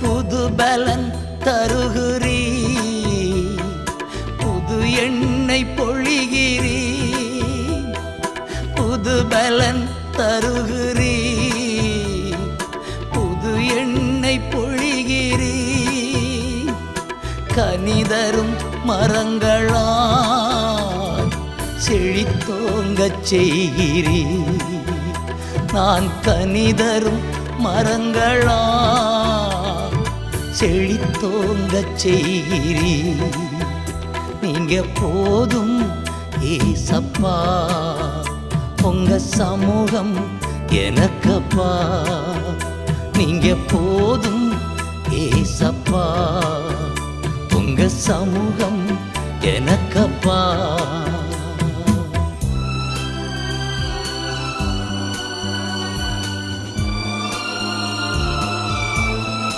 புது பலன் தருகிறீ, புது எண்ணெய் பொழிகிறீ, புது பலன் தருகிறீ, புது எண்ணெய் பொழிகிறீ. கனிதரும் மரங்களாய் செழித்தோங்கச் செய்கிறீ. நான் கனிதரும் மரங்களாய் செழித்தோங்கச் செய்கிறீ. நீங்க போதும் ஏசப்பா, உங்க சமூகம் எனக்கப்பா. நீங்க போதும் ஏசப்பா, உங்க சமூகம் எனக்கப்பா.